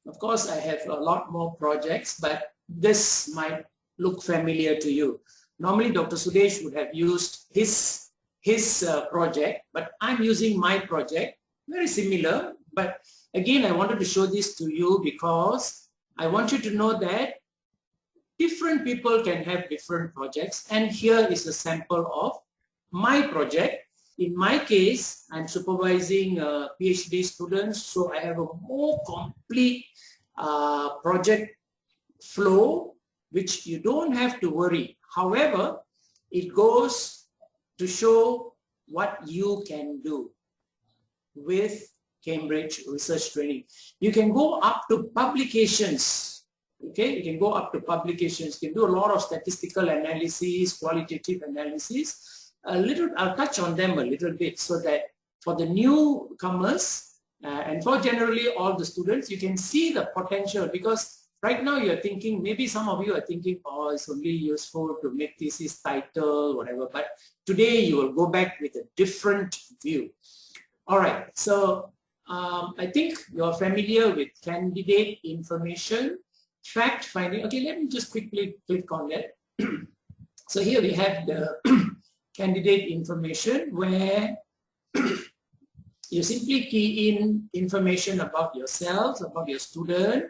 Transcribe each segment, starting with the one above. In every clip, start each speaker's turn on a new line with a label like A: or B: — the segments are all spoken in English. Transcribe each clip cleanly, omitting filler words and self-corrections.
A: Of course, I have a lot more projects, but this might look familiar to you. Normally, Dr. Sudesh would have used his project, but I'm using my project, very similar. But again, I wanted to show this to you because I want you to know that different people can have different projects. And here is a sample of my project. In my case, I'm supervising PhD students, so I have a more complete project flow, which you don't have to worry. However, it goes to show what you can do with Cambridge Research Training. You can go up to publications. Okay, you can go up to publications. You can do a lot of statistical analysis, qualitative analysis. I'll touch on them a little bit so that for the newcomers and for generally all the students, you can see the potential, because right now you're thinking, maybe some of you are thinking, oh, it's only useful to make thesis title, whatever. But today you will go back with a different view. All right, so I think you're familiar with candidate information, fact finding. Okay, let me just quickly click on that. So here we have the candidate information, where you simply key in information about yourself, about your student,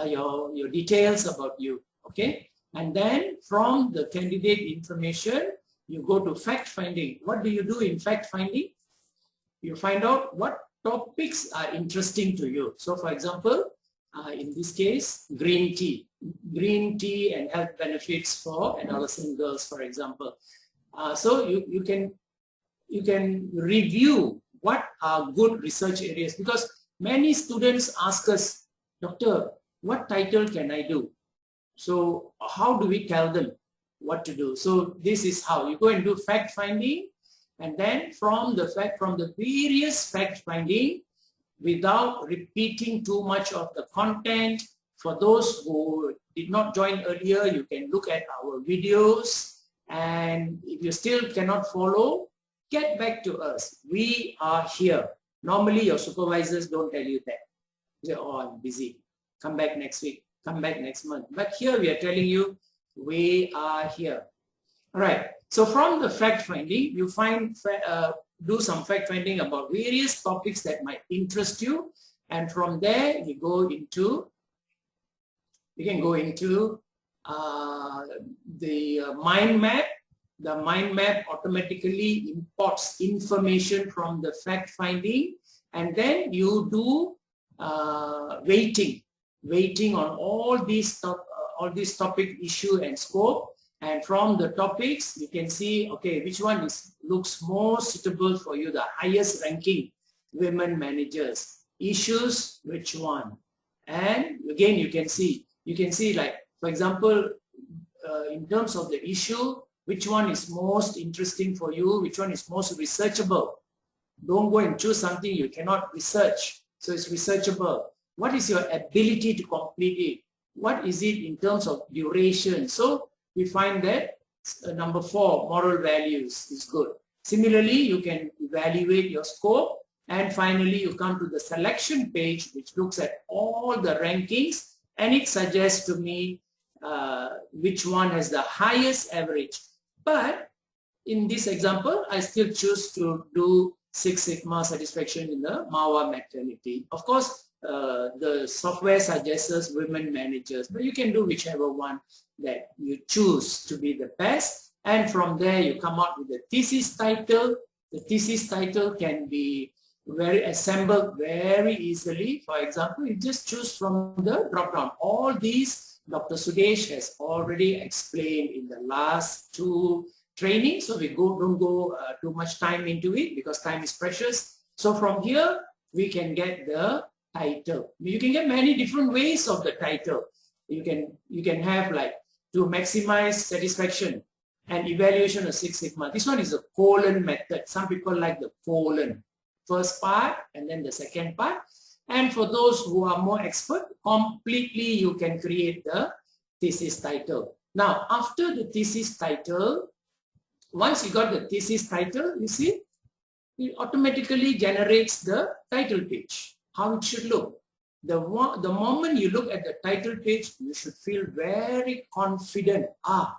A: your details about you, okay? And then from the candidate information, you go to fact finding. What do you do in fact finding? You find out what topics are interesting to you. So for example, in this case, green tea and health benefits for adolescent girls, for example. So you can review what are good research areas, because many students ask us, Doctor, what title can I do? So how do we tell them what to do? So this is how you go and do fact finding, and then from the various fact finding, without repeating too much of the content. For those who did not join earlier, you can look at our videos. And if you still cannot follow, get back to us. We are here. Normally, your supervisors don't tell you that. They say, oh, I'm busy. Come back next week. Come back next month. But here we are telling you, we are here. All right. So from the fact finding, you do some fact finding about various topics that might interest you. And from there, you can go into the mind map. The mind map automatically imports information from the fact finding, and then you do weighting on all these topic, issue and scope. And from the topics, you can see, okay, which one looks more suitable for you, the highest ranking women managers. Issues, which one? And again, you can see like, for example, in terms of the issue, which one is most interesting for you, which one is most researchable. Don't go and choose something you cannot research. So it's researchable. What is your ability to complete it? What is it in terms of duration? So we find that number 4, moral values, is good. Similarly, you can evaluate your scope. And finally, you come to the selection page, which looks at all the rankings, and it suggests to me which one has the highest average. But in this example, I still choose to do Six Sigma satisfaction in the MAWA maternity. Of course, the software suggests women managers, but you can do whichever one that you choose to be the best. And from there, you come out with the thesis title. The thesis title can be assembled very easily. For example, you just choose from the drop-down. All these Dr. Sudesh has already explained in the last 2 trainings, so we don't go too much time into it because time is precious. So from here, we can get the title. You can get many different ways of the title. You can have like to maximize satisfaction and evaluation of Six Sigma. This one is a colon method. Some people like the colon. First part and then the second part. And for those who are more expert, completely you can create the thesis title. Now, after the thesis title, once you got the thesis title, you see, it automatically generates the title page, how it should look. the moment you look at the title page, you should feel very confident. Ah,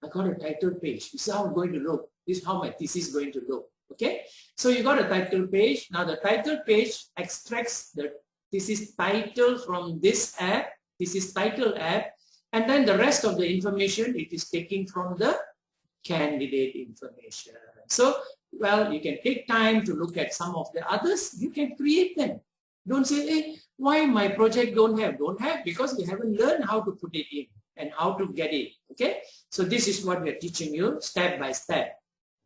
A: I got a title page. This is how it's going to look. This is how my thesis is going to look. Okay, so you got a title page. Now the title page extracts the thesis title from this app, Thesis Title app, and then the rest of the information it is taking from the candidate information. So, well, you can take time to look at some of the others. You can create them. Don't say, hey, why my project don't have? Don't have because you haven't learned how to put it in and how to get it. Okay, so this is what we are teaching you step by step.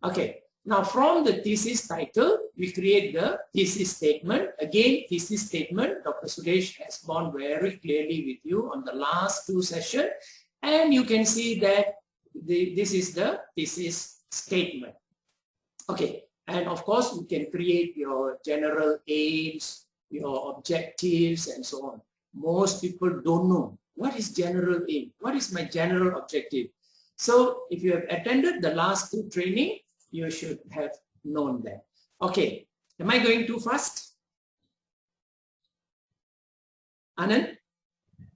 A: Okay, now from the thesis title, we create the thesis statement. Again, thesis statement, Dr. Sudesh has gone very clearly with you on the last 2 sessions, and you can see that this is the thesis statement. Okay, and of course, you can create your general aims, your objectives, and so on. Most people don't know what is general aim, what is my general objective. So if you have attended the last 2 training, you should have known that. Okay, am I going too fast? Anand?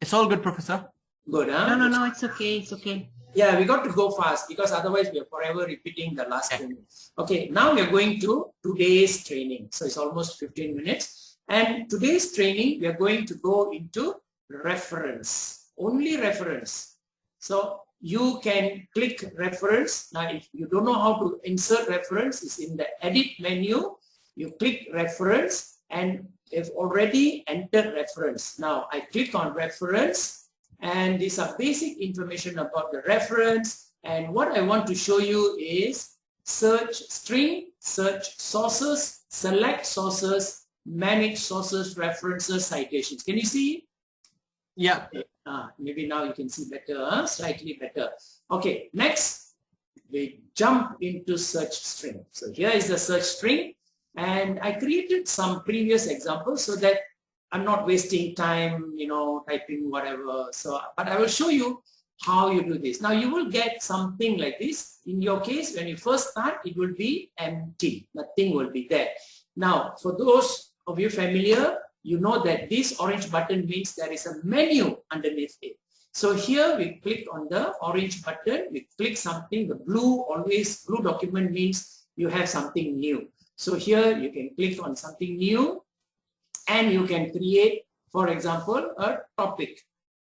B: It's all good, Professor.
A: Good, huh?
C: No, it's okay, it's okay.
A: Yeah, we got to go fast because otherwise we are forever repeating the last training. Okay, now we are going to today's training. So it's almost 15 minutes. And today's training, we are going to go into reference, only reference. So you can click reference. Now, if you don't know how to insert reference, it's in the edit menu. You click reference and you've already entered reference. Now, I click on reference and these are basic information about the reference. And what I want to show you is search string, search sources, select sources, manage sources, references, citations. Can you see?
B: Yeah.
A: Maybe now you can see better, slightly better. Okay, next we jump into search string. So here is the search string, and I created some previous examples so that I'm not wasting time, typing whatever. So, but I will show you how you do this. Now you will get something like this. In your case, when you first start, it will be empty. Nothing will be there. Now, for those of you familiar, you know that this orange button means there is a menu underneath it. So here we click on the orange button, we click something, the blue document means you have something new. So here you can click on something new and you can create, for example, a topic.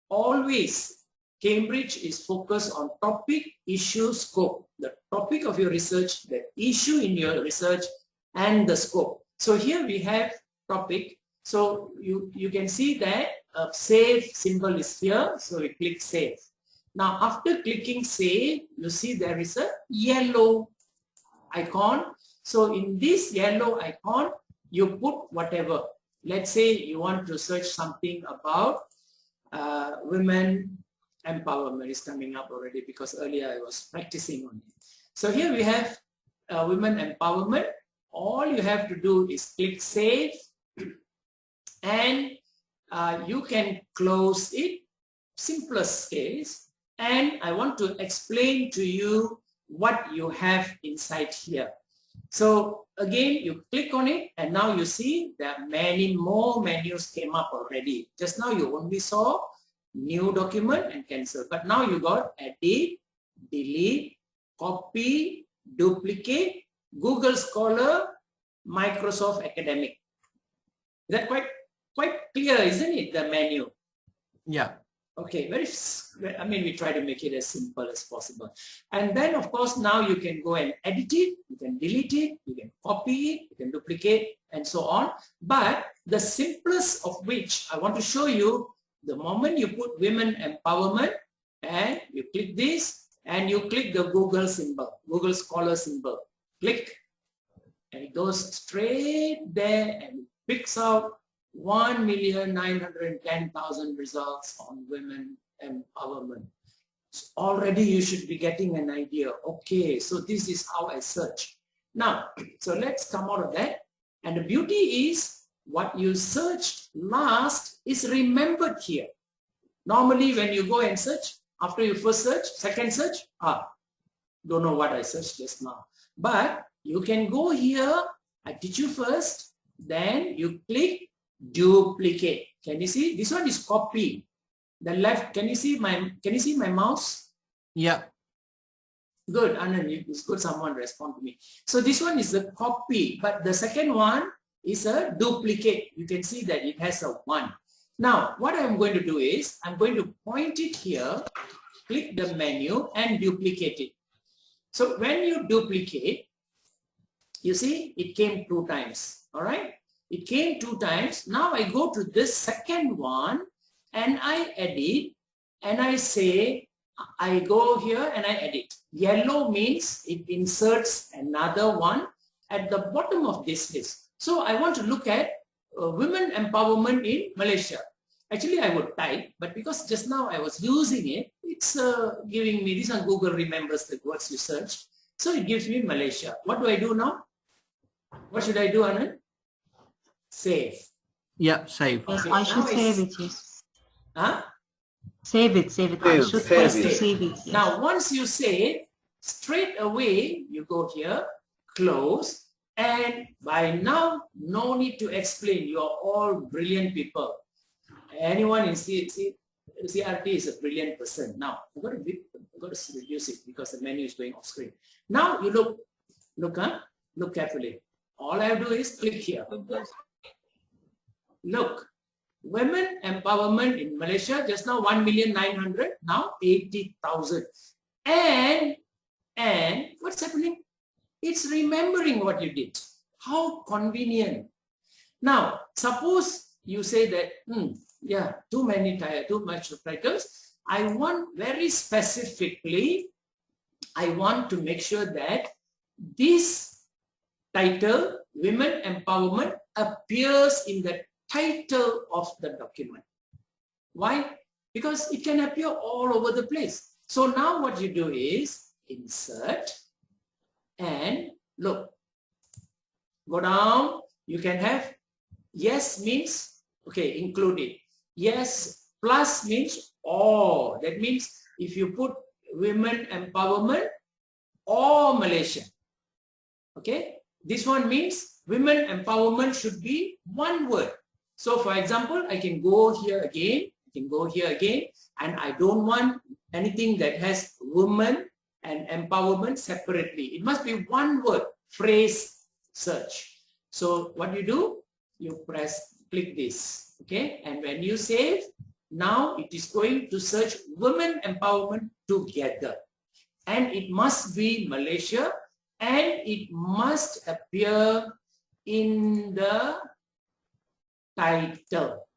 A: Always, Cambridge is focused on topic, issue, scope. The topic of your research, the issue in your research, and the scope. So here we have topic. So you can see that a save symbol is here. So we click save. Now after clicking save, you see there is a yellow icon. So in this yellow icon, you put whatever. Let's say you want to search something about women empowerment. Is coming up already because earlier I was practicing on it. So here we have women empowerment. All you have to do is click save. And you can close it, simplest case, and I want to explain to you what you have inside here. So again, you click on it and now you see that many more menus came up already. Just now you only saw new document and cancel, but now you got edit, delete, copy, duplicate, Google Scholar, Microsoft Academic. Is that quite clear, isn't it, the menu?
B: Yeah.
A: Okay, we try to make it as simple as possible. And then, of course, now you can go and edit it, you can delete it, you can copy it, you can duplicate, and so on. But the simplest of which I want to show you, the moment you put women empowerment, and you click this, and you click the Google symbol, Google Scholar symbol, click, and it goes straight there and picks out 1,910,000 results on women empowerment. So already you should be getting an idea. Okay, so this is how I search. Now, so let's come out of that. And the beauty is what you searched last is remembered here. Normally when you go and search, after you first search, second search, don't know what I searched just now. But you can go here, I teach you first, then you click duplicate. Can you see? This one is copy. The left, can you see my mouse?
B: Yeah.
A: Good, Anand, it's good someone respond to me. So this one is the copy, but the second one is a duplicate. You can see that it has a 1. Now, what I'm going to do is, I'm going to point it here, click the menu and duplicate it. So when you duplicate, you see, it came 2 times, all right? It came 2 times. Now I go to this second one and I edit and I say, I go here and I edit. Yellow means it inserts another one at the bottom of this list. So I want to look at women empowerment in Malaysia. Actually, I would type, but because just now I was using it, it's giving me, this on Google remembers the words you search. So it gives me Malaysia. What do I do now? What should I do, Anand? Save.
B: Yeah, save.
C: Yes,
A: Okay,
C: I should save it, yes.
A: Huh?
C: Save it. I should
A: save
C: save it. Yes.
A: Now, once you save, straight away, you go here, close, and by now, no need to explain. You are all brilliant people. Anyone in CRT is a brilliant person. Now, I've got to reduce it because the menu is going off screen. Now, you look carefully. All I have to do is click here. Look, women empowerment in Malaysia, just now 1,900,000, now 80,000. And what's happening? It's remembering what you did. How convenient. Now, suppose you say that, yeah, too much titles. I want very specifically, I want to make sure that this title, Women Empowerment, appears in the title of the document. Why? Because it can appear all over the place. So now what you do is insert and look, go down. You can have yes means, okay, include it. Yes plus means all. That means if you put women empowerment or Malaysia, okay, this one means women empowerment should be one word. So for example, I can go here again, and I don't want anything that has women and empowerment separately. It must be one word, phrase search. So what you do, you click this, okay? And when you save, now it is going to search women empowerment together. And it must be Malaysia, and it must appear in the title.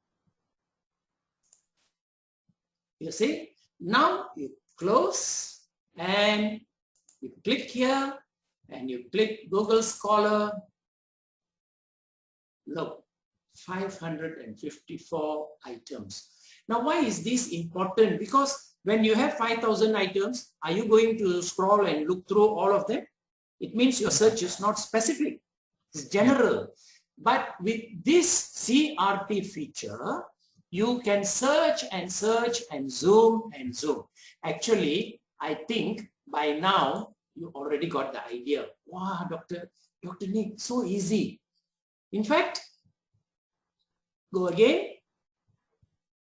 A: You see? Now you close and you click here and you click Google Scholar. Look, 554 items. Now, why is this important? Because when you have 5,000 items, are you going to scroll and look through all of them? It means your search is not specific, it's general. But with this CRT feature, you can search and search and zoom and zoom. Actually, I think by now you already got the idea. Wow, Dr. Nick, so easy. In fact, go again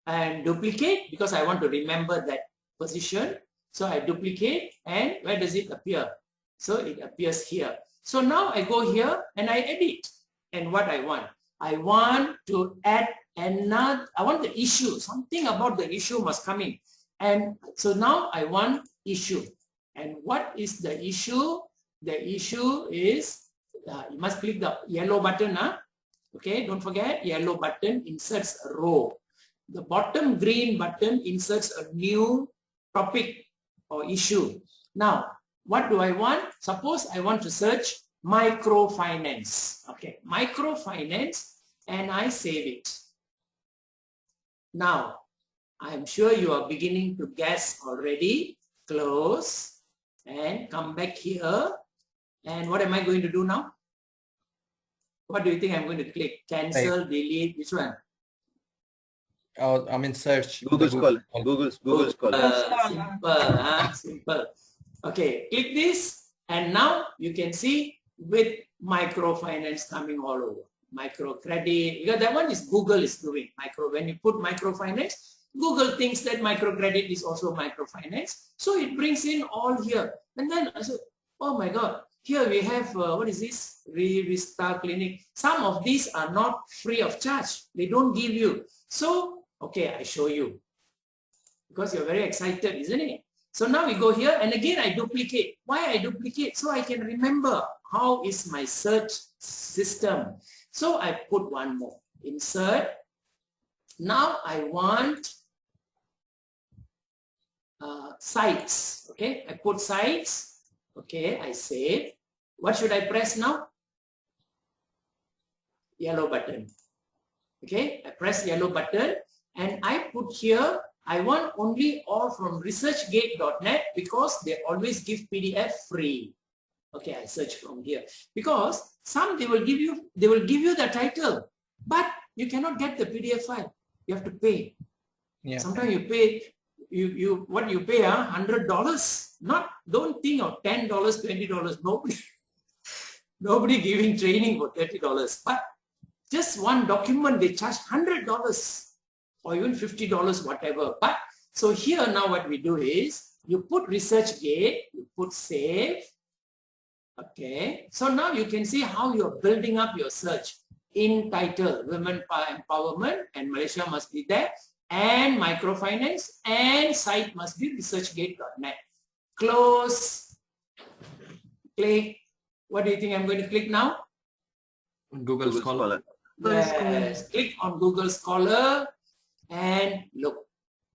A: and duplicate because I want to remember that position. So I duplicate, and where does it appear? So it appears here. So now I go here and I edit. And what I want to add another, I want the issue, something about the issue must come in. And so now I want issue. And what is the issue? The issue is, you must click the yellow button. Okay, don't forget, yellow button inserts a row. The bottom green button inserts a new topic or issue. Now, what do I want? Suppose I want to search microfinance. Okay, microfinance, and I save it. Now, I'm sure you are beginning to guess already. Close and come back here. And what am I going to do now? What do you think I'm going to click? Cancel, delete, which one?
B: Oh, I mean search.
D: Google Scholar. Google Scholar.
A: Simple. Okay, click this, and now you can see with microfinance coming all over. microcredit, because that one is Google is doing. When you put microfinance, Google thinks that microcredit is also microfinance. So it brings in all here. And then I said, oh my God, here we have, what is this? Revista Clinic. Some of these are not free of charge. They don't give you. So, okay, I show you. Because you're very excited, isn't it? So now we go here and again I duplicate. Why I duplicate? So I can remember how is my search system. So I put one more. Insert. Now I want sites. Okay, I put sites. Okay, I save. What should I press now? Yellow button. Okay, I press yellow button and I put here, I want only all from researchgate.net because they always give PDF free. Okay, I search from here because some they will give you the title, but you cannot get the PDF file. You have to pay. Yeah. Sometimes you pay. What you pay? $100. Don't think of $10, $20. Nobody giving training for $30. But just one document they charge $100 or even $50, whatever. But so here now what we do is you put ResearchGate, you put save. Okay. So now you can see how you're building up your search. In title, women empowerment, and Malaysia must be there, and microfinance, and site must be researchgate.net. Close. Click. What do you think I'm going to click now?
B: Google Scholar.
A: Yes. Click on Google Scholar and look.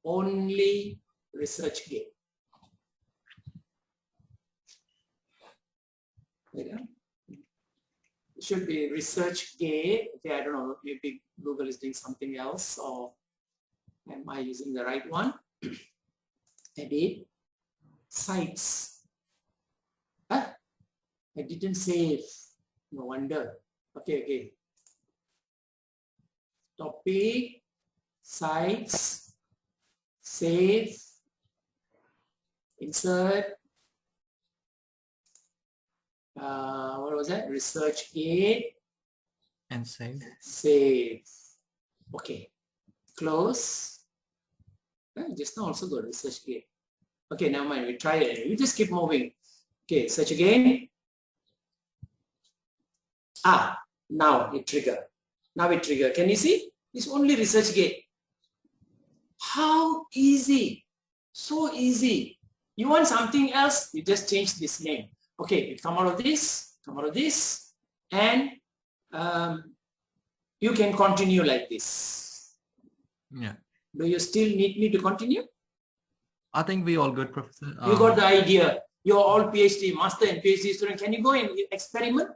A: Only ResearchGate. It should be ResearchGate. Okay, I don't know. Maybe Google is doing something else, or am I using the right one? Edit. Sites. Huh? I didn't save. No wonder. Okay. Topic. Sites. Save. Insert. What was that? ResearchGate.
B: And save.
A: Save. Okay. Close. Just now also got ResearchGate. Okay, never mind. We try it. We just keep moving. Okay, search again. Now it trigger. Can you see? It's only ResearchGate. How easy. So easy. You want something else, you just change this name. Okay, you come out of this, and you can continue like this.
B: Yeah.
A: Do you still need me to continue?
B: I think we all good, Professor.
A: You got the idea. You're all PhD, master and PhD student. Can you go and experiment?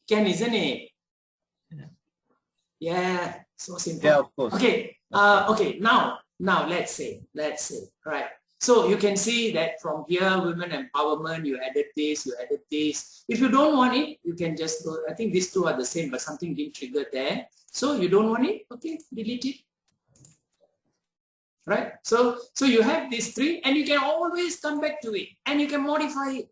A: Can, isn't it? Yeah, so simple.
D: Yeah, of course.
A: Okay, okay. Now let's say, right. So you can see that from here, women empowerment, you added this. If you don't want it, you can just go. I think these two are the same, but something didn't trigger there. So you don't want it, okay, delete it. Right? So you have these three, and you can always come back to it, and you can modify it.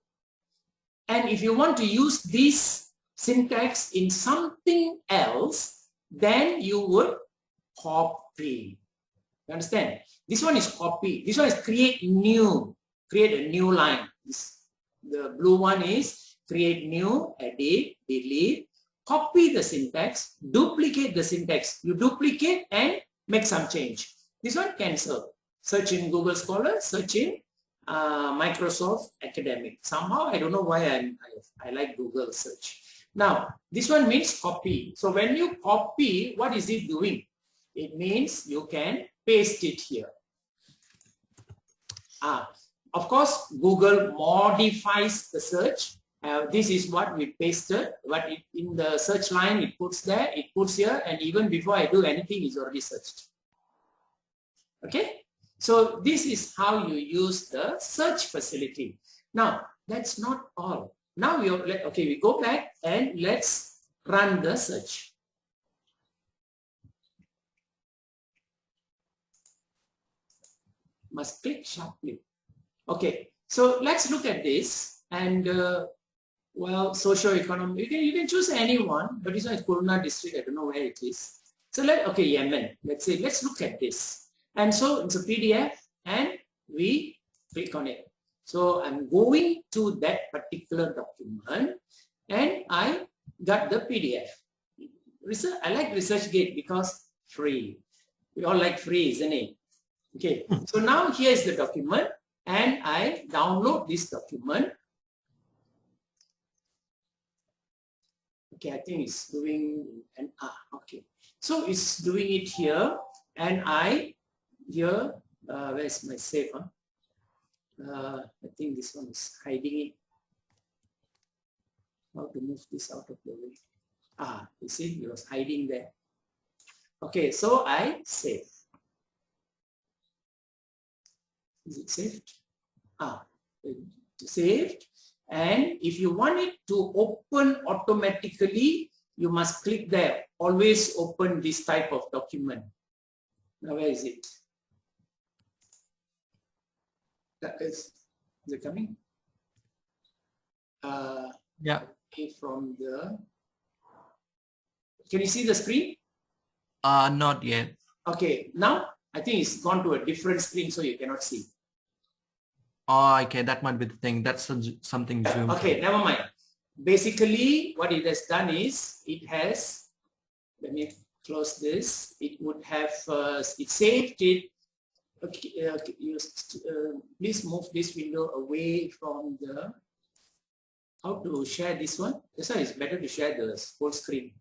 A: And if you want to use this syntax in something else, then you would copy. You understand? This one is copy. This one is create a new line. The blue one is create new, edit, delete, copy the syntax, duplicate the syntax. You duplicate and make some change. This one cancel. Search in Google Scholar, search in Microsoft Academic. Somehow I don't know why I like Google search. Now this one means copy. So when you copy, what is it doing? It means you can paste it here. Of course, Google modifies the search. This is what we pasted, but in the search line, it puts there, it puts here, and even before I do anything, it's already searched. Okay? So this is how you use the search facility. Now, that's not all. Now, we go back and let's run the search. Must click sharply. Okay, so let's look at this, and Well, socio-economic, you can choose anyone, but this one is Kurna district, I don't know where it is. So okay, Yemen, let's say, let's look at this. And so it's a PDF and we click on it. So I'm going to that particular document and I got the PDF. I like ResearchGate because free. We all like free, isn't it? Okay, so now here is the document and I download this document. Okay, I think it's doing an okay. So it's doing it here and where's my save? I think this one is hiding it. How to move this out of the way? You see, it was hiding there. Okay, so I save. Is it saved? Saved. And if you want it to open automatically, you must click there. Always open this type of document. Now, where is it? Is it coming?
B: Yeah.
A: Okay, from the. Can you see the screen?
B: Not yet.
A: Okay, now I think it's gone to a different screen, so you cannot see.
B: Oh, okay, that might be the thing. That's something Zoom.
A: Okay, never mind. Basically, what it has done is it has. Let me close this. It would have. It saved it. Okay, please move this window away from the. How to share this one? This one is better to share the whole screen.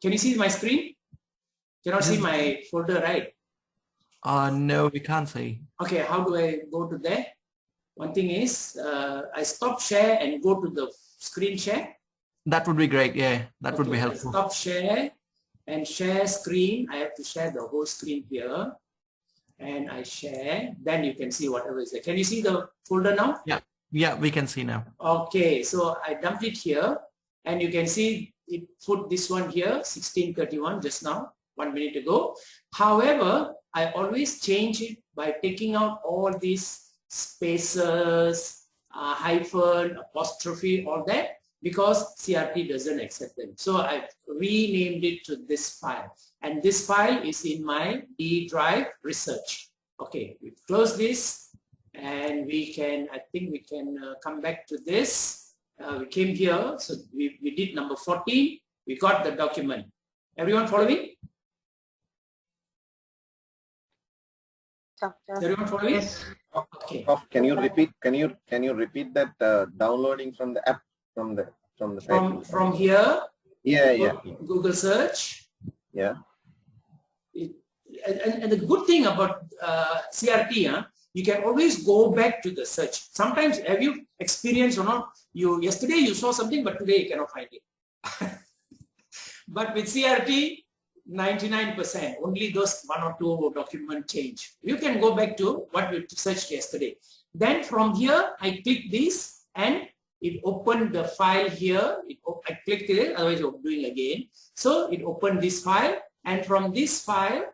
A: Can you see my screen? Cannot see my folder, right?
B: No, we can't see.
A: Okay, how do I go to there? One thing is, I stop share and go to the screen share.
B: That would be great. Yeah, that would be helpful.
A: Stop share and share screen. I have to share the whole screen here. And I share, then you can see whatever is there. Can you see the folder now?
B: Yeah, we can see now.
A: Okay, so I dumped it here and you can see it put this one here, 1631 just now, 1 minute ago. However, I always change it by taking out all these spaces, hyphen, apostrophe, all that, because CRT doesn't accept them. So I've renamed it to this file. And this file is in my D drive research. Okay, we close this and we can, I think we can come back to this. We came here, so we did number 14. We got the document. Everyone following?
C: Doctor.
A: Everyone following?
C: Yes.
A: Okay.
D: Can you repeat? Can you repeat that downloading from the app from the
A: from here?
D: Yeah.
A: Google search.
D: Yeah.
A: And the good thing about CRT, you can always go back to the search. Sometimes, have you experienced or not? Yesterday you saw something, but today you cannot find it. But with CRT, 99%, only those 1 or 2 documents change. You can go back to what we searched yesterday. Then from here, I click this and it opened the file here. I clicked it, otherwise I'm doing again. So it opened this file, and from this file,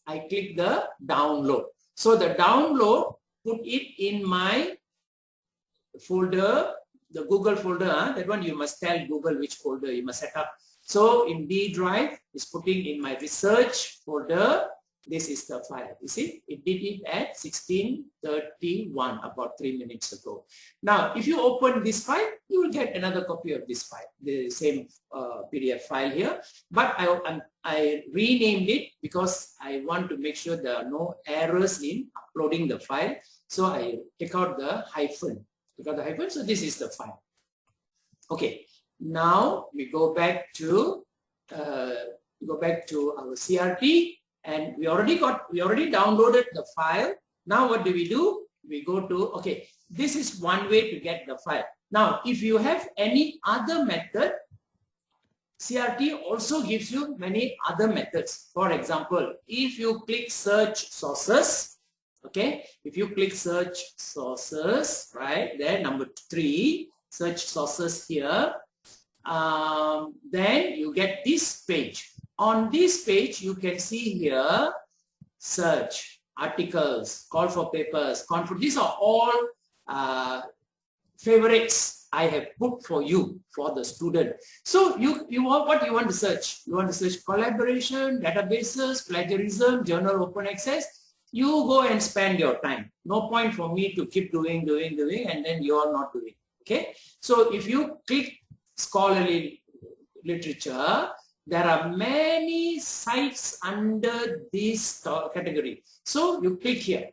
A: I click the download. So the download, put it in my folder, the Google folder. That one you must tell Google which folder you must set up. So in D drive, is putting in my research folder. This is the file. You see, it did it at 1631, about 3 minutes ago. Now, if you open this file, you will get another copy of this file, the same PDF file here. But I renamed it because I want to make sure there are no errors in uploading the file. So I take out the hyphen. So this is the file. Okay. Now we go back to our CRT. And we already downloaded the file. Now what do? We go to, okay, this is one way to get the file. Now, if you have any other method, CRT also gives you many other methods. For example, if you click search sources, okay, if you click search sources, right, there, number 3, search sources here, then you get this page. On this page, you can see here, search, articles, call for papers, conference. These are all favorites I have put for you, for the student. So you want what you want to search? You want to search collaboration, databases, plagiarism, journal open access. You go and spend your time. No point for me to keep doing, and then you are not doing. Okay. So if you click scholarly literature, there are many sites under this category. So you click here.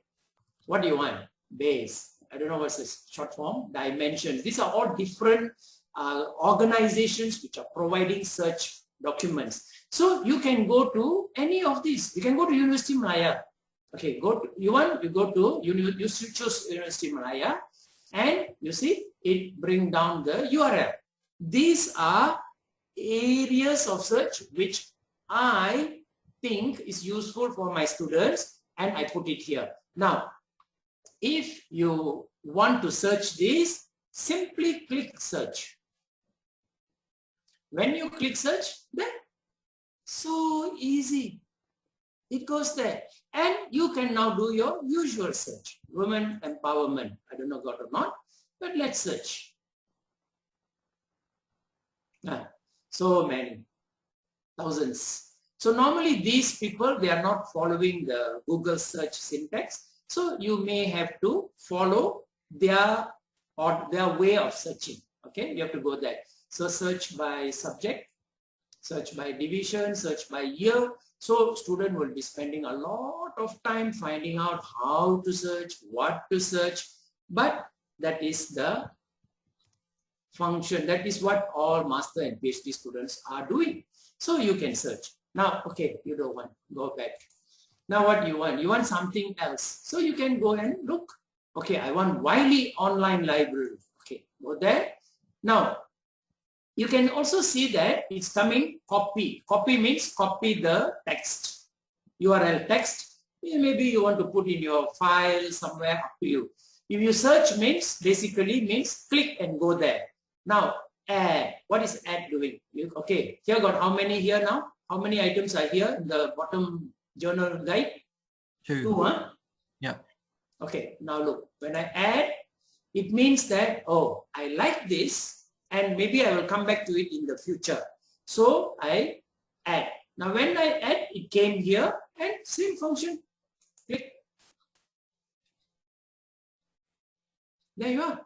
A: What do you want? Base. I don't know what's this short form. Dimensions. These are all different organizations which are providing search documents. So you can go to any of these. You can go to University Malaya. Okay, you go to you choose University Malaya, and you see it bring down the URL. These are areas of search which I think is useful for my students, and I put it here. Now, if you want to search this, simply click search. When you click search, then so easy. It goes there. And you can now do your usual search. Women empowerment. I don't know got or not, but let's search. So many. Thousands. So normally these people, they are not following the Google search syntax. So you may have to follow their way of searching. Okay, you have to go there. So search by subject, search by division, search by year. So student will be spending a lot of time finding out how to search, what to search. But that is the function. That is what all master and PhD students are doing. So you can search. Now, okay, you don't want, go back. Now what you want? You want something else. So you can go and look. Okay, I want Wiley online library. Okay, go there. Now, you can also see that it's coming copy. Copy means copy the text, URL text. Maybe you want to put in your file somewhere, up to you. If you search means, basically means click and go there. Now, add. What is add doing? Okay, here got how many here now? How many items are here in the bottom journal guide? Two, huh?
B: Yeah.
A: Okay, now look, when I add, it means that, oh, I like this and maybe I will come back to it in the future. So I add. Now when I add, it came here and same function. Click. There you are.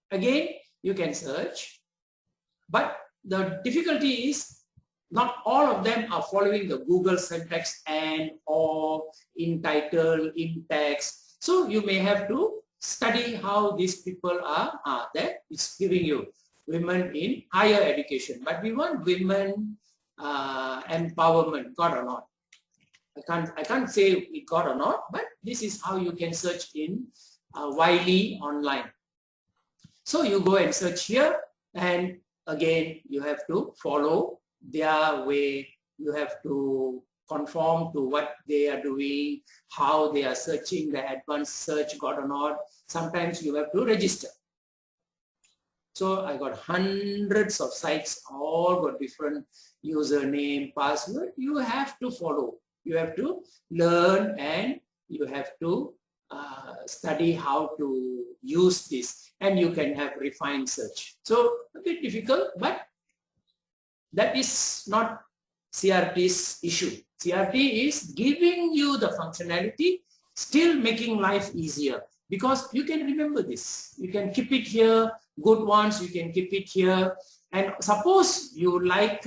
A: Again, you can search, but the difficulty is not all of them are following the Google syntax and or in title, in text. So you may have to study how these people are there. It's giving you women in higher education, but we want women empowerment, got or not. I can't say it got or not, but this is how you can search in Wiley online. So you go and search here, and again you have to follow their way. You have to conform to what they are doing, how they are searching, the advanced search got or not. Sometimes you have to register. So I got hundreds of sites, all got different username, password. You have to follow. You have to learn, and you have to study how to use this, and you can have refined search. So a bit difficult, but that is not CRT's issue. CRT is giving you the functionality, still making life easier, because you can remember this. You can keep it here, good ones, you can keep it here. And suppose you like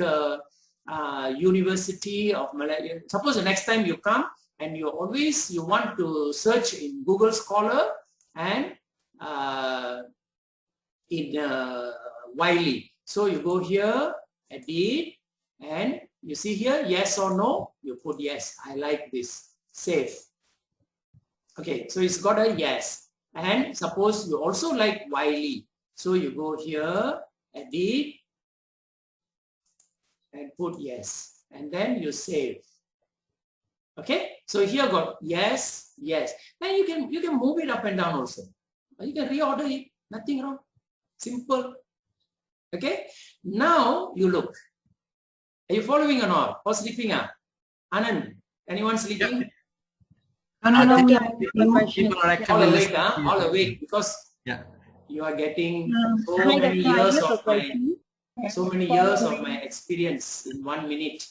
A: University of Malaysia. Suppose the next time you come and you want to search in Google Scholar and in Wiley. So you go here, edit, and you see here, yes or no, you put yes, I like this, save. Okay, so it's got a yes. And suppose you also like Wiley. So you go here, edit, and put yes. And then you save. Okay, so here got yes, yes. Then you can move it up and down also. You can reorder it, nothing wrong. Simple. Okay, now you look. Are you following or not? Or sleeping? Anand, anyone sleeping?
B: Yep.
C: No,
B: I think
C: we are
B: people are actually
A: All awake,
B: listening to you.
A: all awake, because
B: Yeah.
A: You are getting so
C: Hi,
A: many
C: Doctor. I
A: years
C: have a
A: of my
C: question.
A: experience in 1 minute.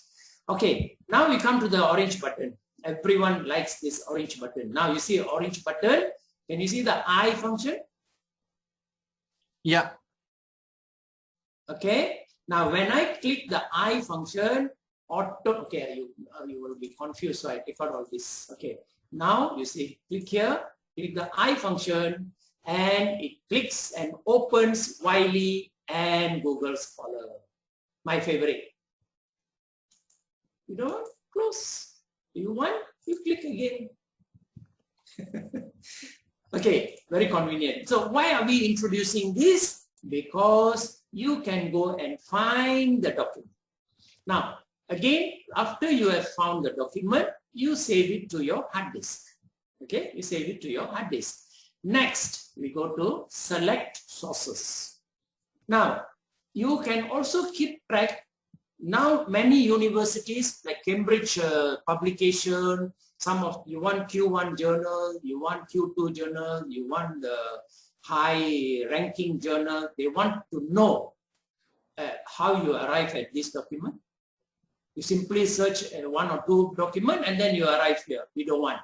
A: Okay, now we come to the orange button. Everyone likes this orange button. Now you see orange button. Can you see the I function?
B: Yeah.
A: Okay. Now when I click the I function, you will be confused. So I take out all this. Okay. Now you see, click here, click the I function, and it clicks and opens Wiley and Google Scholar. My favorite. You don't close. You want, you click again. Okay, very convenient. So why are we introducing this? Because you can go and find the document. Now, again, after you have found the document, you save it to your hard disk. Okay, you save it to your hard disk. Next, we go to select sources. Now, you can also keep track. Now, many universities like Cambridge publication, you want Q1 journal, you want Q2 journal, you want the high ranking journal. They want to know how you arrive at this document. You simply search 1 or 2 document and then you arrive here. We don't want.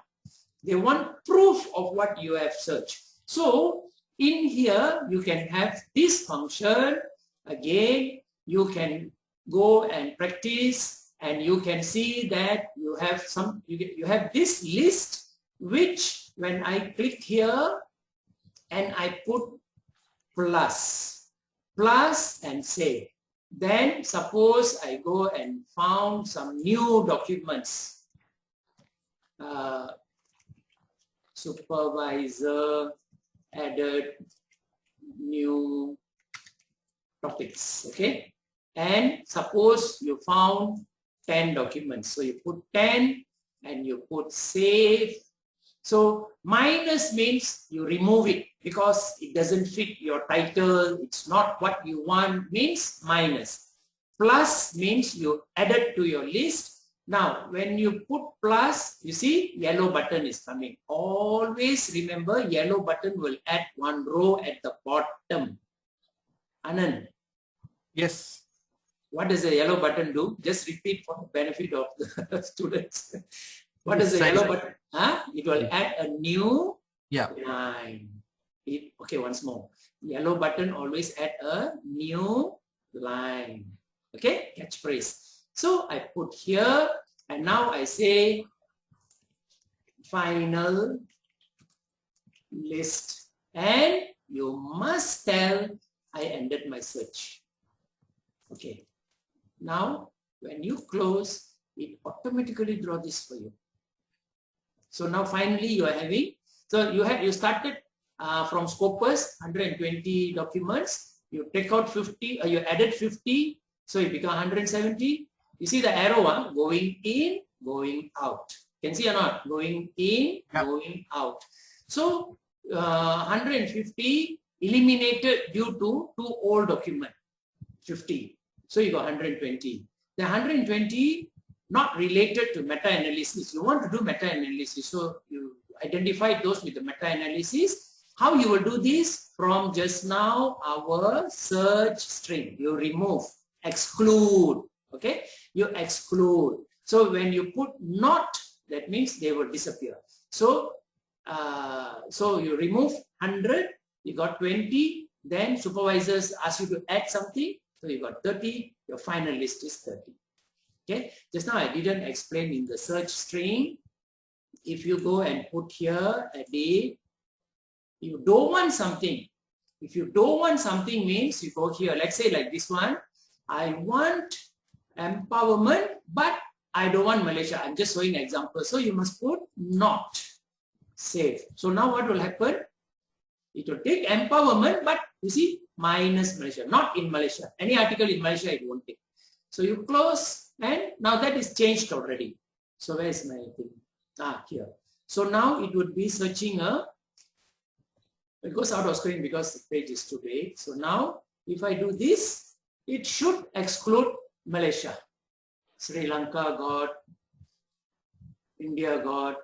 A: They want proof of what you have searched. So in here, you can have this function. Again, you can go and practice, and you can see that you have you have this list, which when I click here and I put plus and save, then suppose I go and found some new documents, supervisor added new topics. Okay. And suppose you found 10 documents. So you put 10 and you put save. So minus means you remove it because it doesn't fit your title. It's not what you want, means minus. Plus means you added to your list. Now, when you put plus, you see yellow button is coming. Always remember, yellow button will add 1 row at the bottom. Anand.
B: Yes.
A: What does the yellow button do? Just repeat for the benefit of the students. What does the yellow button? It will add a new line. Okay, once more. Yellow button always add a new line. Okay, catchphrase. So I put here, and now I say final list, and you must tell I ended my search. Okay. Now, when you close, it automatically draws this for you. So now finally you are having, so you started from Scopus, 120 documents, you take out 50, you added 50, so it becomes 170. You see the arrow going in, going out. Can see or not? Going in, going out. So 150 eliminated due to 2 old documents, 50. So you got 120. The 120 not related to meta-analysis. You want to do meta-analysis. So you identify those with the meta-analysis. How you will do this? From just now, our search string. You remove, exclude. Okay? You exclude. So when you put not, that means they will disappear. So, so you remove 100, you got 20, then supervisors ask you to add something. So you got 30, your final list is 30. Okay, just now I didn't explain in the search string. If you go and put here a day, you don't want something. If you don't want something means you go here, let's say like this one, I want empowerment, but I don't want Malaysia. I'm just showing an example. So you must put not, save. So now what will happen? It will take empowerment, but you see, minus Malaysia, not in Malaysia. Any article in Malaysia, it won't take. So you close, and now that is changed already. So where is my thing? Here. So now it would be searching it goes out of screen because the page is too big. So now, if I do this, it should exclude Malaysia. Sri Lanka got, India got,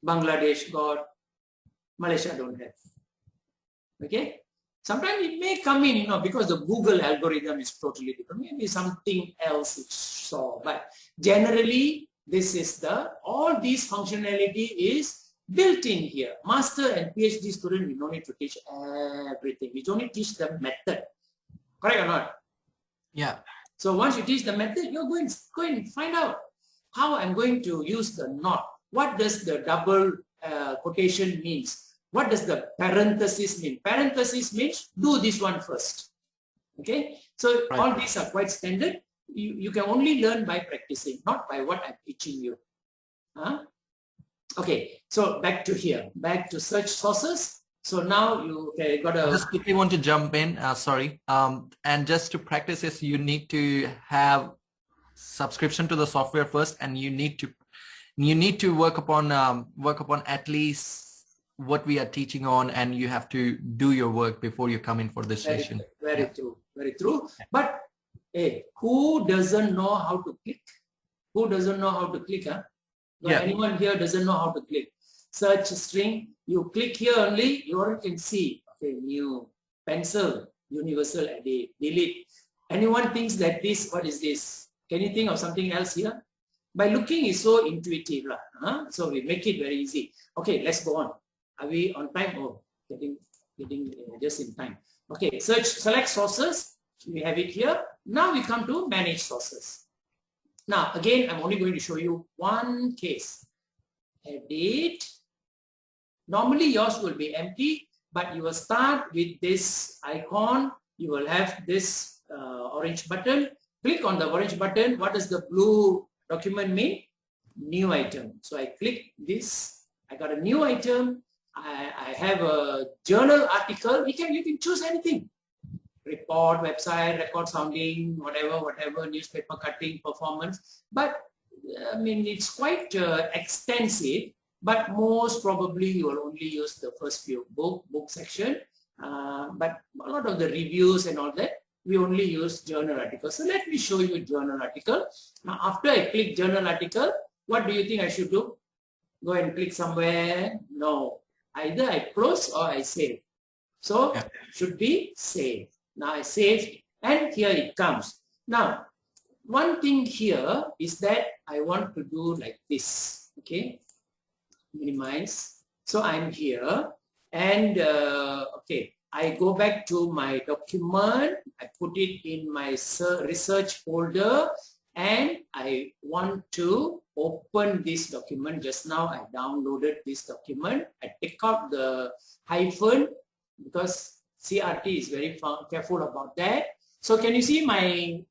A: Bangladesh got, Malaysia don't have. Okay, Sometimes it may come in, because the Google algorithm is totally different. Maybe something else it saw. But generally, this is all these functionality is built in here. Master and PhD student, we don't need to teach everything. We only teach the method. Correct or not?
B: Yeah.
A: So once you teach the method, you're going to find out how I'm going to use the not. What does the double quotation means? What does the parenthesis mean? Parenthesis means do this one first. Okay. So
B: Right.
A: all these are quite standard. You can only learn by practicing, not by what I'm teaching you. Okay. So back to here, back to search sources. So now you got a.
B: Just quickly want to jump in. Sorry. And just to practice this, you need to have subscription to the software first, and you need to work upon at least what we are teaching on, and you have to do your work before you come in for this session.
A: Very true. Very true. But hey, who doesn't know how to click? Who doesn't know how to click?
B: Yeah.
A: Anyone here doesn't know how to click? Search string. You click here only, you already can see. Okay, new pencil, universal edit, delete. Anyone thinks that this, what is this? Can you think of something else here? By looking is so intuitive. So we make it very easy. Okay, let's go on. Are we on time? Oh, getting just in time. Okay, search, select sources. We have it here. Now we come to manage sources. Now, again, I'm only going to show you one case. Edit. Normally yours will be empty, but you will start with this icon. You will have this orange button. Click on the orange button. What does the blue document mean? New item. So I click this. I got a new item. I have a journal article. You can choose anything. Report, website, record sounding, whatever, newspaper cutting, performance. But I mean, it's quite extensive. But most probably you will only use the first few book section. But a lot of the reviews and all that, we only use journal articles. So let me show you journal article. Now, after I click journal article, what do you think I should do? Go and click somewhere? No. Either I close or I save. So it should be save. Now I saved and here it comes. Now, one thing here is that I want to do like this. Okay. Minimize. So I'm here and okay, I go back to my document. I put it in my research folder and I want to open this document. Just now I downloaded this document. I take out the hyphen because CRT is very careful about that. So can you see my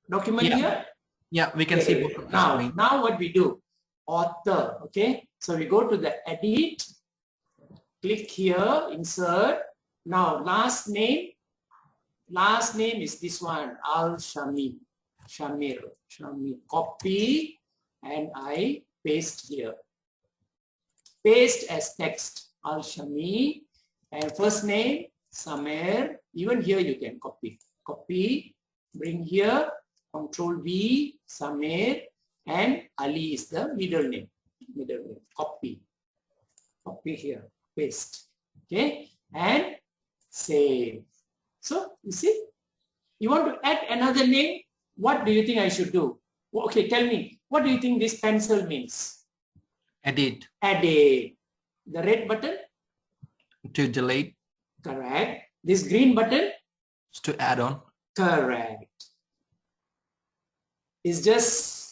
A: document here?
B: Yeah, we can see both.
A: Now what we do? Author. Okay. So we go to the edit, click here, insert. Now last name is this one, Al-Shamir. Shamir. Copy and I paste here. Paste as text, Al-Shamir, and first name, Samer. Even here you can copy. Copy, bring here, Control V, Samer, and Ali is the middle name. Copy here, paste, okay, and save. So you see, you want to add another name. What do you think I should do? Okay, tell me, what do you think this pencil means?
B: Edit.
A: Edit. The red button?
B: To delete.
A: Correct. This green button?
B: To add on.
A: Correct. It's just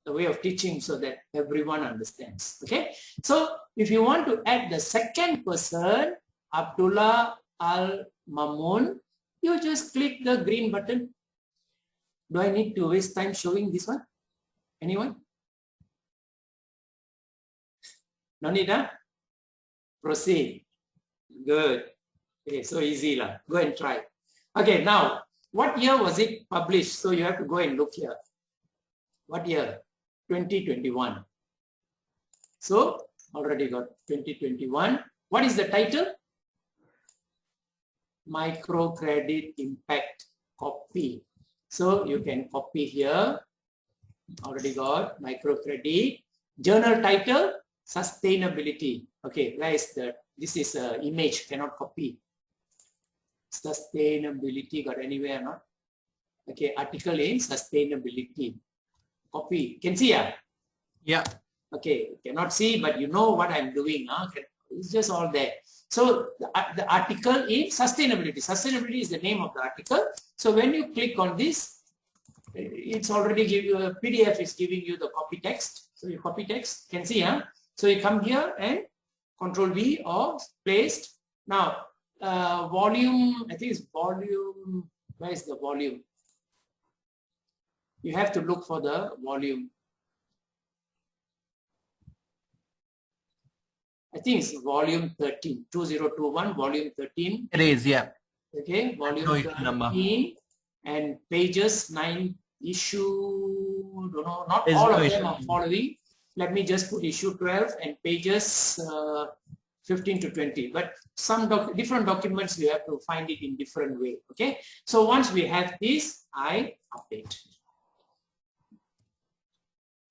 A: the way of teaching so that everyone understands. Okay. So if you want to add the second person, Abdullah Al-Mamun, you just click the green button. Do I need to waste time showing this one? Anyone? No need, huh? Proceed. Good. Okay, so easy lah. Go and try. Okay, now, what year was it published? So you have to go and look here. What year? 2021. So already got 2021. What is the title? Microcredit Impact. Copy. So you can copy here. Already got microcredit. Journal title, sustainability. Okay, where is the, this is an image, cannot copy. Sustainability, got anywhere or not? Okay, article in sustainability. Copy. Can see, yeah?
B: Yeah.
A: Okay, cannot see, but you know what I'm doing. Huh? It's just all there. So the article in sustainability. Sustainability is the name of the article. So when you click on this, it's already give you a PDF is giving you the copy text. So you copy text, can see, huh? So you come here and Control V or paste. Now volume, I think it's volume. Where is the volume? You have to look for the volume. I think it's volume 13, 2021, volume 13.
B: It is, yeah.
A: Okay, volume 13 and pages 9 issue, don't know, not all of them are following. Let me just put issue 12 and pages 15 to 20. But some different documents you have to find it in different way. Okay, so once we have this, I update.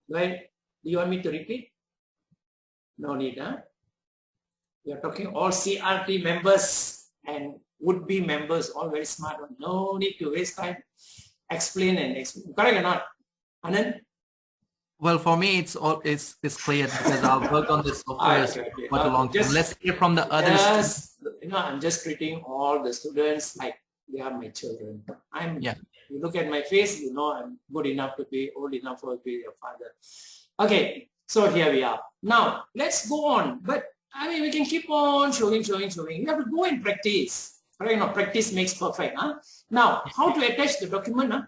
A: Well, do you want me to repeat? No need, huh? We are talking all CRT members and would-be members, all very smart. No need to waste time. Explain and explain. Correct or not? Anand?
B: Well, for me, it's clear because I'll work on this software for a long time. Let's hear from the others.
A: You know, I'm just treating all the students like they are my children. You look at my face, you know I'm good enough to be old enough to be your father. Okay, so here we are. Now let's go on. But I mean, we can keep on showing. You have to go and practice. Right? You know, practice makes perfect. Huh? Now, how to attach the document? Huh?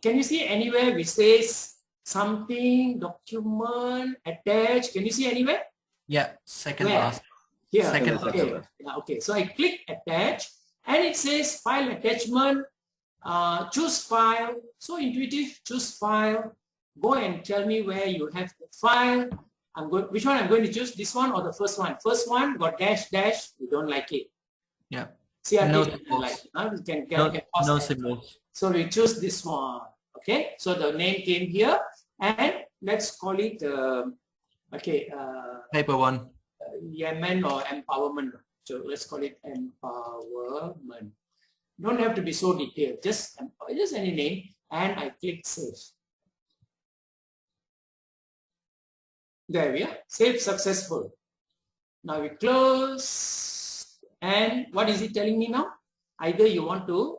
A: Can you see anywhere which says something, document, attach? Can you see anywhere?
B: Yeah, second last.
A: Here.
B: Second
A: okay.
B: last.
A: Yeah, okay. So I click attach and it says file attachment, choose file. So intuitive, choose file. Go and tell me where you have the file. Which one I'm going to choose? This one or the first one? First one got dash. We don't like it.
B: Yeah.
A: CRT
B: no
A: doesn't like it. Huh? We can
B: no symbols.
A: So we choose this one. Okay. So the name came here, and let's call it
B: Paper one.
A: Yemen or empowerment. So let's call it empowerment. Don't have to be so detailed. Just any name, and I click save. There we are. Save successful. Now we close. And what is it telling me now? Either you want to,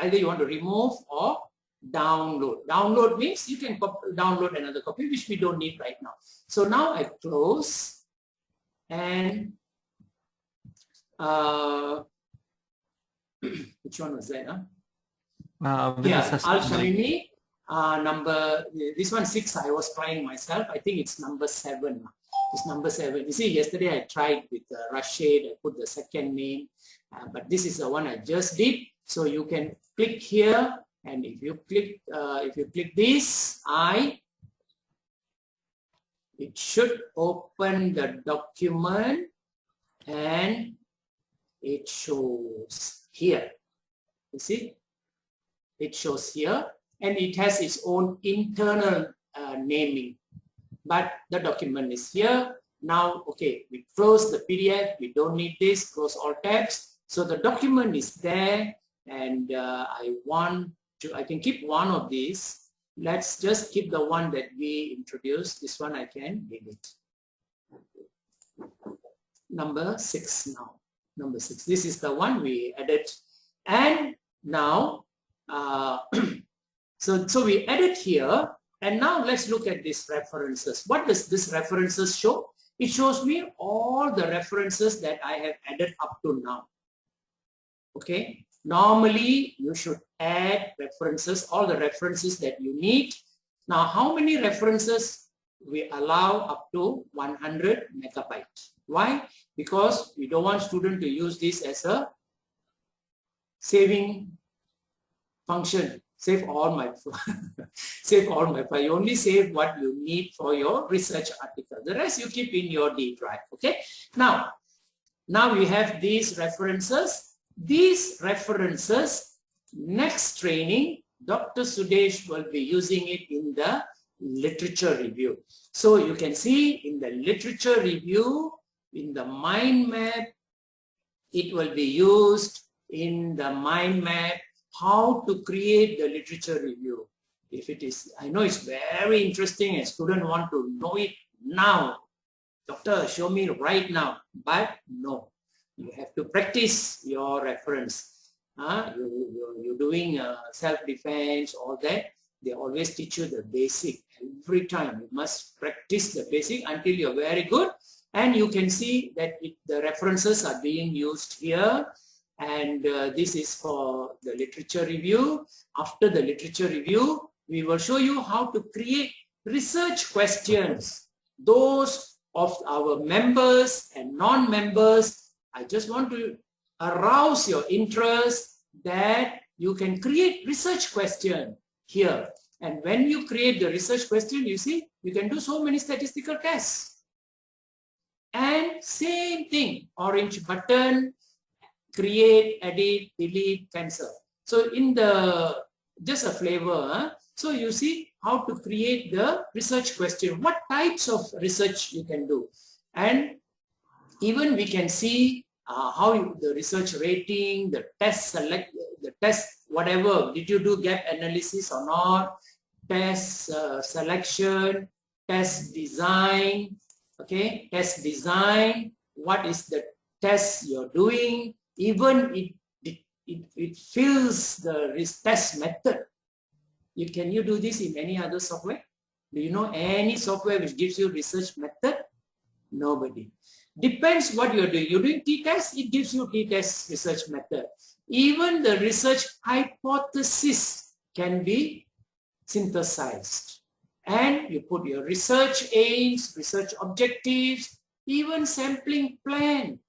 A: either you want to remove or download. Download means you can download another copy, which we don't need right now. So now I close and which one was that? Huh? Al-Shamimi. Number, this one 6, I was trying myself. I think it's number 7. It's number 7. You see, yesterday I tried with Rashid. I put the second name, but this is the one I just did. So you can click here, and if you click this, it should open the document, and it shows here. You see, it shows here. And it has its own internal naming, but the document is here. Now, okay, we close the PDF. We don't need this. Close all tabs. So the document is there, and I can keep one of these. Let's just keep the one that we introduced. This one I can delete. Number 6 now. Number 6. This is the one we added, and now. So we added here, and now let's look at these references. What does this references show? It shows me all the references that I have added up to now. Okay. Normally, you should add references, all the references that you need. Now, how many references we allow up to 100 megabytes? Why? Because we don't want students to use this as a saving function. Save all my file. You only save what you need for your research article. The rest you keep in your D drive. Okay. Now we have these references. These references, next training, Dr. Sudesh will be using it in the literature review. So you can see in the literature review, in the mind map, it will be used in the mind map, how to create the literature review. If it is, I know it's very interesting and students want to know it now. Doctor, show me right now. But no, you have to practice your reference. You're doing self-defense, all that. They always teach you the basic. Every time you must practice the basic until you're very good. And you can see that the references are being used here. And this is for the literature review. After the literature review, we will show you how to create research questions. Those of our members and non-members, I just want to arouse your interest that you can create research question here. And when you create the research question, you see, you can do so many statistical tests. And same thing, orange button, create, edit, delete, cancel. So in the, just a flavor, so you see how to create the research question, what types of research you can do. And even we can see how the research rating, the test select, the test, whatever, did you do gap analysis or not, test selection, test design, okay, test design, what is the test you're doing, even it fills the test method. Can you do this in any other software? Do you know any software which gives you research method? Nobody. Depends what you're doing. You're doing t-test, it gives you t-test research method. Even the research hypothesis can be synthesized. And you put your research aims, research objectives, even sampling plan.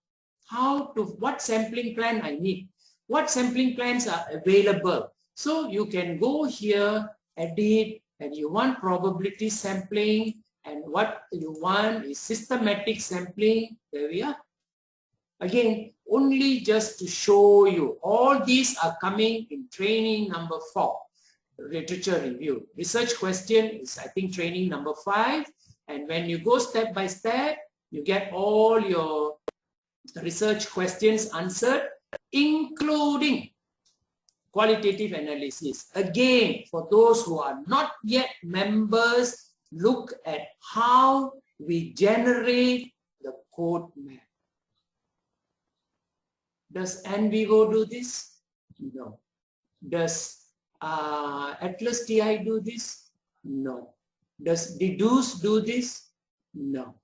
A: What sampling plan I need? What sampling plans are available? So you can go here, edit, and you want probability sampling, and what you want is systematic sampling. There we are. Again, only just to show you, all these are coming in training number 4, literature review. Research question is, I think, training number 5. And when you go step by step, you get all your research questions answered, including qualitative analysis. Again, for those who are not yet members, look at how we generate the code map. Does NVivo do this? No. Does Atlas TI do this? No. Does Deduce do this? No.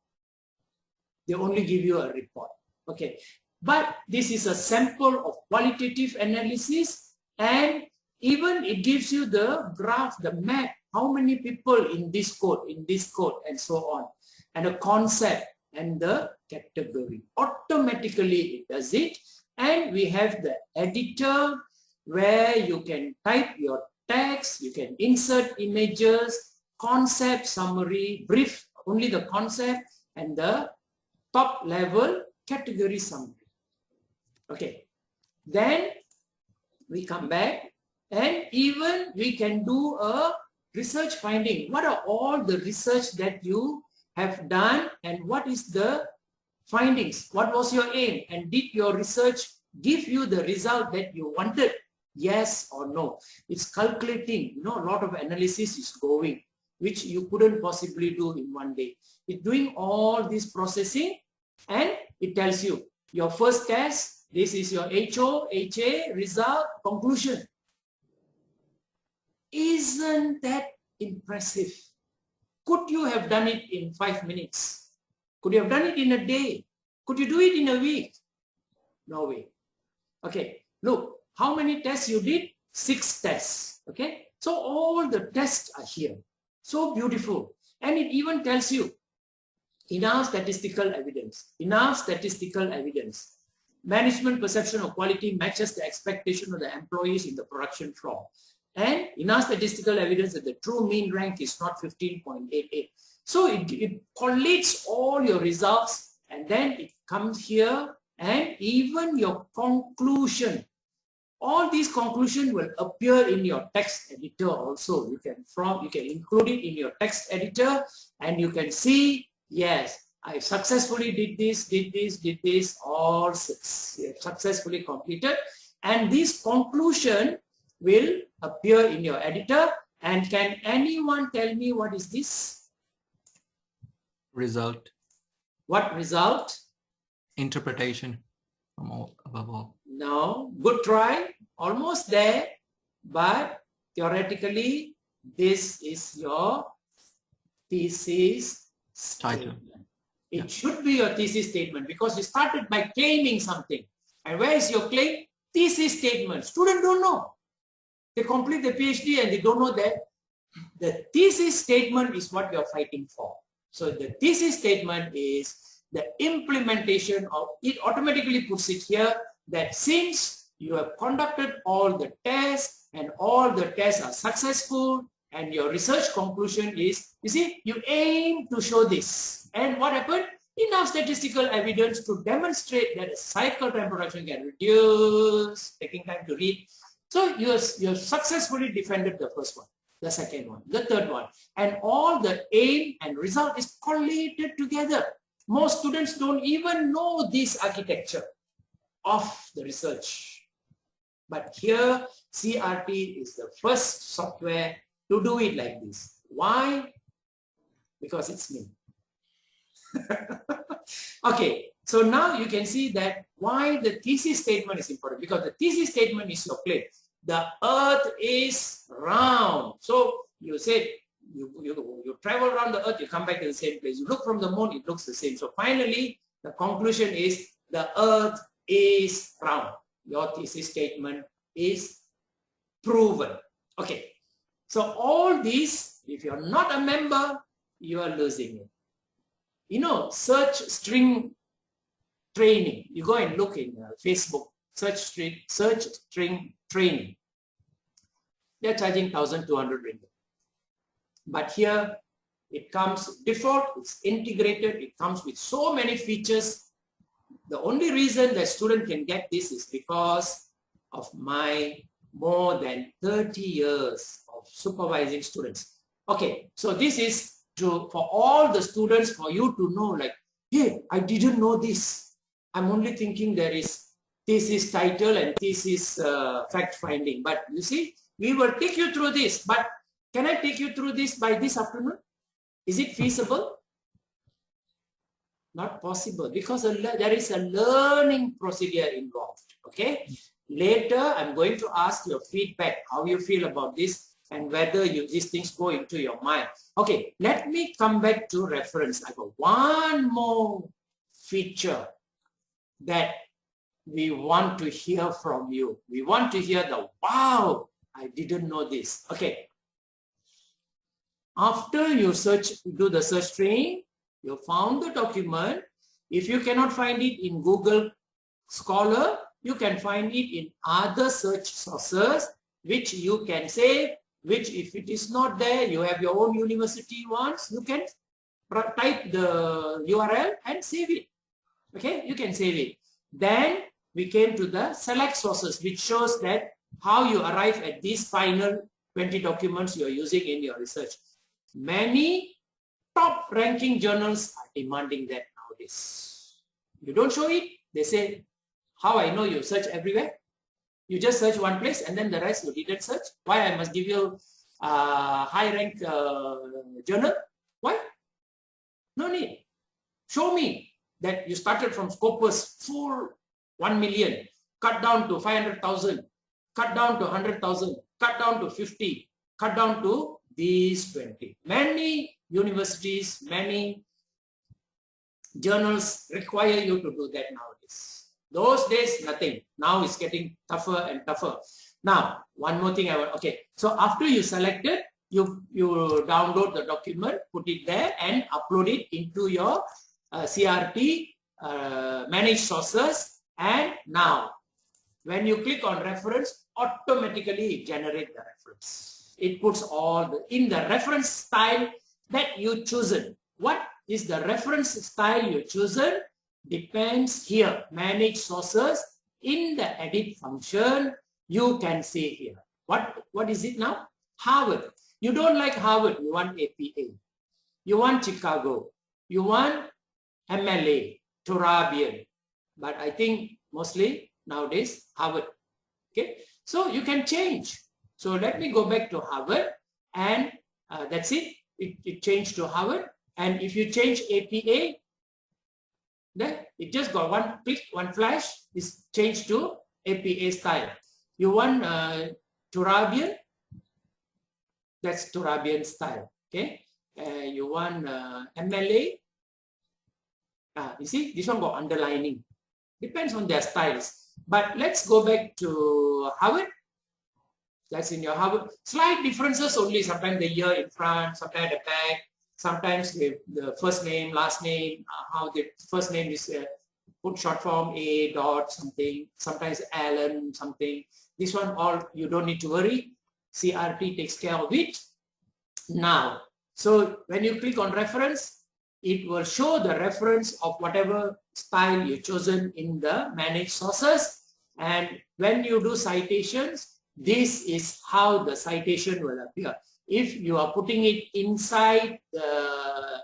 A: They only give you a report. Okay. But this is a sample of qualitative analysis, and even it gives you the graph, the map, how many people in this code, and so on, and a concept and the category. Automatically it does it. And we have the editor where you can type your text, you can insert images, concept summary, brief, only the concept, and the top level category summary. Okay, then we come back, and even we can do a research finding. What are all the research that you have done, and what is the findings? What was your aim, and did your research give you the result that you wanted? Yes or no? It's calculating, you know, a lot of analysis is going, which you couldn't possibly do in one day. It's doing all this processing, and it tells you your first test, this is your HO, HA, result, conclusion. Isn't that impressive? Could you have done it in 5 minutes? Could you have done it in a day? Could you do it in a week? No way. Okay, look, how many tests you did? 6 tests. Okay, so all the tests are here. So beautiful. And it even tells you enough statistical evidence. Enough statistical evidence. Management perception of quality matches the expectation of the employees in the production floor. And enough statistical evidence that the true mean rank is not 15.88. So it collates all your results, and then it comes here, and even your conclusion. All these conclusions will appear in your text editor also. You can include it in your text editor, and you can see, yes, I successfully did this, all 6. You have successfully completed. And this conclusion will appear in your editor. And can anyone tell me what is this?
B: Result.
A: What result?
B: Interpretation from all, above all.
A: No, good try. Almost there. But theoretically, this is your thesis
B: Title.
A: statement. It should be your thesis statement because you started by claiming something. And where is your claim? Thesis statement. Students don't know. They complete the PhD and they don't know that the thesis statement is what you're fighting for. So the thesis statement is the implementation of it. Automatically puts it here that since you have conducted all the tests and all the tests are successful and your research conclusion is, you see, you aim to show this. And what happened? Enough statistical evidence to demonstrate that a cycle time production can reduce, taking time to read. So you have successfully defended the first one, the second one, the third one. And all the aim and result is collated together. Most students don't even know this architecture of the research. But here, CRT is the first software to do it like this. Why? Because it's me. Okay, so now you can see that why the thesis statement is important, because the thesis statement is your claim. The earth is round. So you said you travel around the earth, you come back to the same place. You look from the moon, it looks the same. So finally, the conclusion is the earth is round. Your thesis statement is proven. Okay, so all these, if you're not a member, you are losing it. You know, search string training. You go and look in Facebook, search string training. They're charging 1,200 ringgit. But here it comes default, it's integrated, it comes with so many features. The only reason that student can get this is because of my more than 30 years of supervising students. Okay, so this is for all the students, for you to know, like, hey, I didn't know this. I'm only thinking there is thesis title and thesis fact finding. But you see, we will take you through this. But can I take you through this by this afternoon? Is it feasible? Not possible, because there is a learning procedure involved. Okay. Later, I'm going to ask your feedback, how you feel about this, and whether these things go into your mind. Okay, let me come back to reference. I got one more feature that we want to hear from you. We want to hear the, wow, I didn't know this. Okay. After you do the search string, you found the document. If you cannot find it in Google Scholar, you can find it in other search sources, which you can save, which if it is not there, you have your own university ones, you can type the URL and save it. Okay, you can save it. Then we came to the select sources, which shows that how you arrive at these final 20 documents you're using in your research. Many top ranking journals are demanding that nowadays. You don't show it, they say, how I know you search everywhere? You just search one place and then the rest you didn't search. Why I must give you high rank journal? Why? No need. Show me that you started from Scopus full 1 million, cut down to 500,000, cut down to 100,000, cut down to 50, cut down to these 20. Many universities, many journals require you to do that nowadays. Those days, nothing. Now it's getting tougher and tougher. Now, one more thing I want. Okay, so after you selected, you download the document, put it there, and upload it into your CRT managed sources. And now, when you click on reference, automatically it generates the reference. It puts all in the reference style that you chosen. What is the reference style you chosen? Depends here. Manage sources. In the edit function, you can see here. What is it now? Harvard. You don't like Harvard. You want APA. You want Chicago. You want MLA, Turabian. But I think mostly nowadays Harvard. Okay, so you can change. So let me go back to Harvard, and that's it. It changed to Harvard. And if you change APA, then it just got one click, one flash, is changed to APA style. You want Turabian, that's Turabian style. Okay, you want MLA. You see, this one got underlining. Depends on their styles. But let's go back to Harvard. That's in your Harvard. Slight differences only. Sometimes the year in front, sometimes the back. Sometimes the first name, last name, how the first name is put short form A dot something. Sometimes Alan something. This one all you don't need to worry. CRT takes care of it. Now, so when you click on reference, it will show the reference of whatever style you've chosen in the managed sources. And when you do citations, this is how the citation will appear. If you are putting it inside the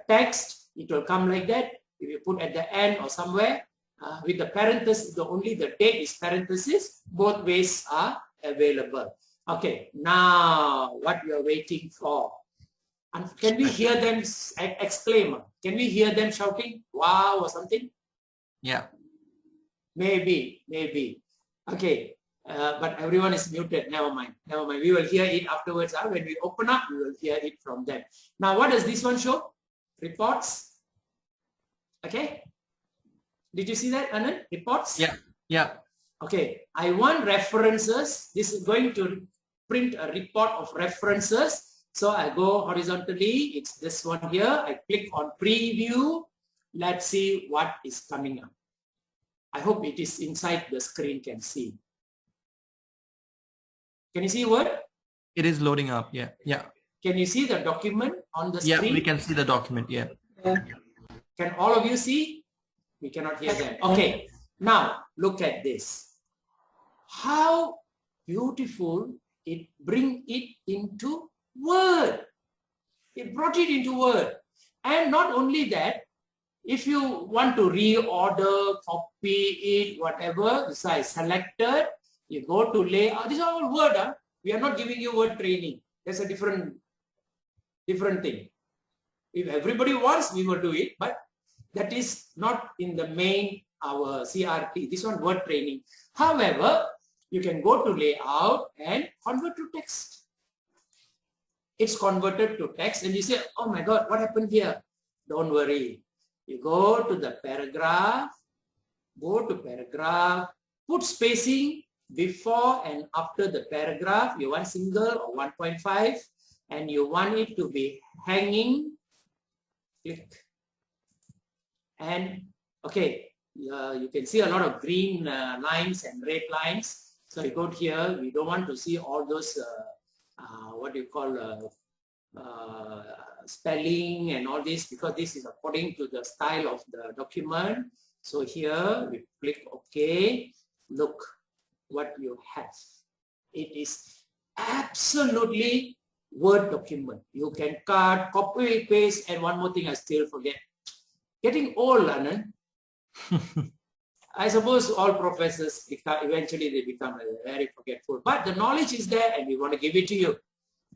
A: text, it will come like that. If you put at the end or somewhere, with the parenthesis, only the date is parenthesis, both ways are available. Okay, now what you are waiting for. And can we hear them exclaim? Can we hear them shouting, wow, or something?
B: Yeah.
A: Maybe. Okay, but everyone is muted. Never mind. We will hear it afterwards. When we open up, we will hear it from them. Now, what does this one show? Reports. Okay. Did you see that, Anand? Reports?
B: Yeah.
A: Okay. I want references. This is going to print a report of references. So I go horizontally. It's this one here. I click on preview. Let's see what is coming up. I hope it is inside the screen, can see. Can you see Word?
B: It is loading up. Yeah.
A: Can you see the document on the screen?
B: Yeah, we can see the document. Yeah.
A: Can all of you see? We cannot hear them. Okay. Now look at this. How beautiful it bring it into Word. It brought it into Word. And not only that, if you want to reorder, copy it, whatever, this is selected, you go to layout. These are all Word. We are not giving you Word training. That's a different thing. If everybody wants, we will do it, but that is not in the main, our CRT. This one Word training. However, you can go to layout and convert to text. It's converted to text and you say, oh my God, what happened here? Don't worry. You go to the paragraph, put spacing before and after the paragraph. You want single or 1.5 and you want it to be hanging. Click. And okay, you can see a lot of green lines and red lines. So you go here, we don't want to see all those what do you call spelling and all this, because this is according to the style of the document. So here we click OK. Look what you have. It is absolutely Word document. You can cut, copy, paste, and one more thing I still forget. Getting old, Anand. I suppose all professors eventually they become very forgetful, but the knowledge is there and we want to give it to you.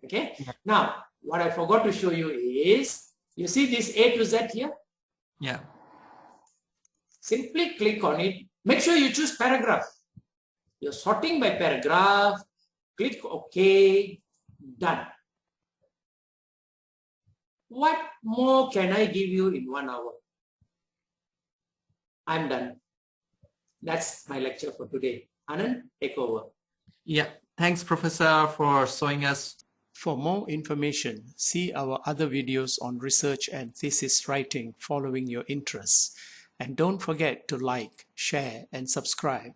A: Okay. Yeah. Now, what I forgot to show you is, you see this A to Z here?
B: Yeah.
A: Simply click on it. Make sure you choose paragraph. You're sorting by paragraph. Click OK. Done. What more can I give you in 1 hour? I'm done. That's my lecture for today. Anand, take over.
B: Yeah. Thanks, Professor, for showing us.
C: For more information, see our other videos on research and thesis writing following your interests. And don't forget to like, share, and subscribe.